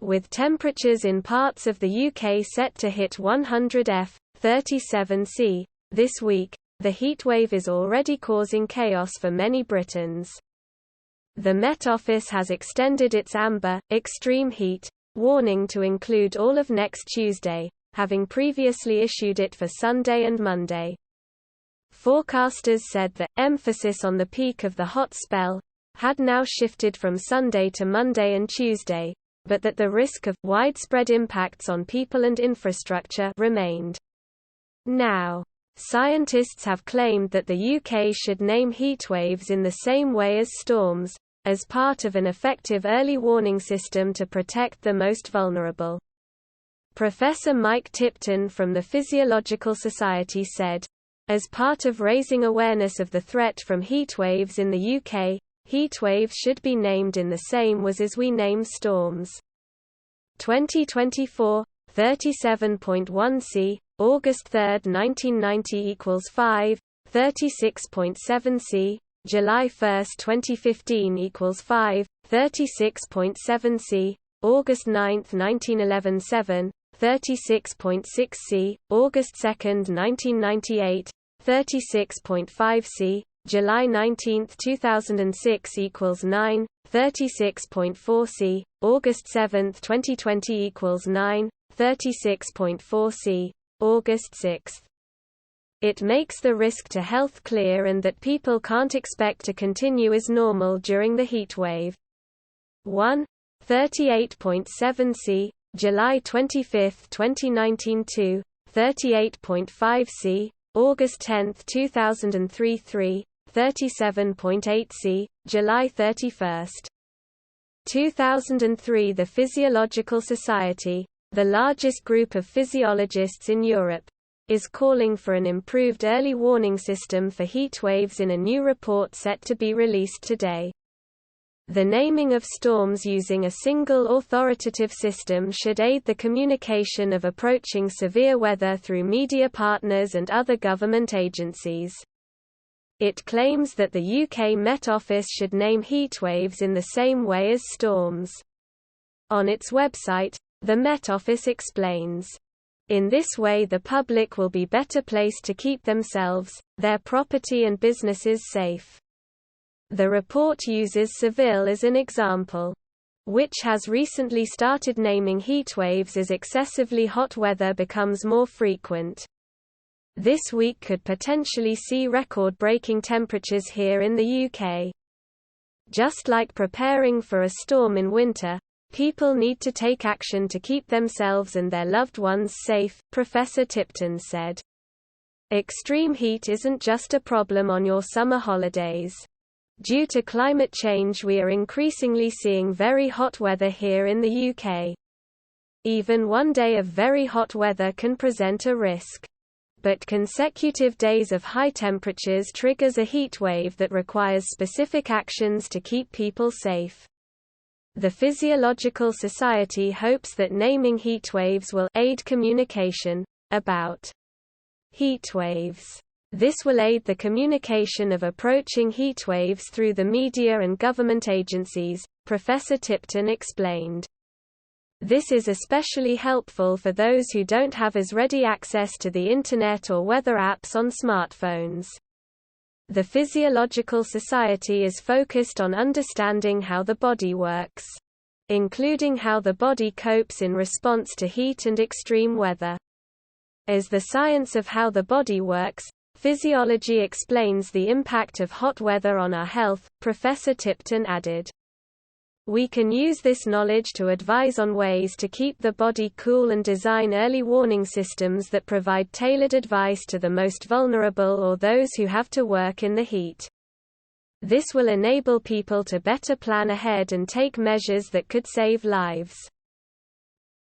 With temperatures in parts of the UK set to hit 100°F (37°C) this week, the heatwave is already causing chaos for many Britons. The Met Office has extended its amber, extreme heat, warning to include all of next Tuesday, having previously issued it for Sunday and Monday. Forecasters said the emphasis on the peak of the hot spell had now shifted from Sunday to Monday and Tuesday, but that the risk of widespread impacts on people and infrastructure remained. Now, scientists have claimed that the UK should name heatwaves in the same way as storms, as part of an effective early warning system to protect the most vulnerable. Professor Mike Tipton from the Physiological Society said, "As part of raising awareness of the threat from heatwaves in the UK, heatwaves should be named in the same way as we name storms. 2024, 37.1 C, August 3, 1990 equals 5, 36.7 C, July 1, 2015 equals 5, 36.7 C, August 9, 1911 7, 36.6 C, August 2, 1998, 36.5 C, July 19, 2006 equals 9, 36.4 C, August 7, 2020 equals 9, 36.4 C, August 6. It makes the risk to health clear and that people can't expect to continue as normal during the heat wave. 1. 38.7 C, July 25, 2019 2, 38.5 C, August 10, 2003 3, 37.8 C, July 31. 2003 The Physiological Society, the largest group of physiologists in Europe, is calling for an improved early warning system for heatwaves in a new report set to be released today. The naming of storms using a single authoritative system should aid the communication of approaching severe weather through media partners and other government agencies. It claims that the UK Met Office should name heatwaves in the same way as storms. On its website, the Met Office explains, "In this way the public will be better placed to keep themselves, their property and businesses safe." The report uses Seville as an example, which has recently started naming heatwaves as excessively hot weather becomes more frequent. This week could potentially see record-breaking temperatures here in the UK. Just like preparing for a storm in winter, people need to take action to keep themselves and their loved ones safe, Professor Tipton said. Extreme heat isn't just a problem on your summer holidays. Due to climate change, we are increasingly seeing very hot weather here in the UK. Even one day of very hot weather can present a risk. But consecutive days of high temperatures triggers a heat wave that requires specific actions to keep people safe. The Physiological Society hopes that naming heatwaves will aid communication about heatwaves. This will aid the communication of approaching heatwaves through the media and government agencies, Professor Tipton explained. This is especially helpful for those who don't have as ready access to the Internet or weather apps on smartphones. The Physiological Society is focused on understanding how the body works, including how the body copes in response to heat and extreme weather. As the science of how the body works, physiology explains the impact of hot weather on our health, Professor Tipton added. We can use this knowledge to advise on ways to keep the body cool and design early warning systems that provide tailored advice to the most vulnerable or those who have to work in the heat. This will enable people to better plan ahead and take measures that could save lives.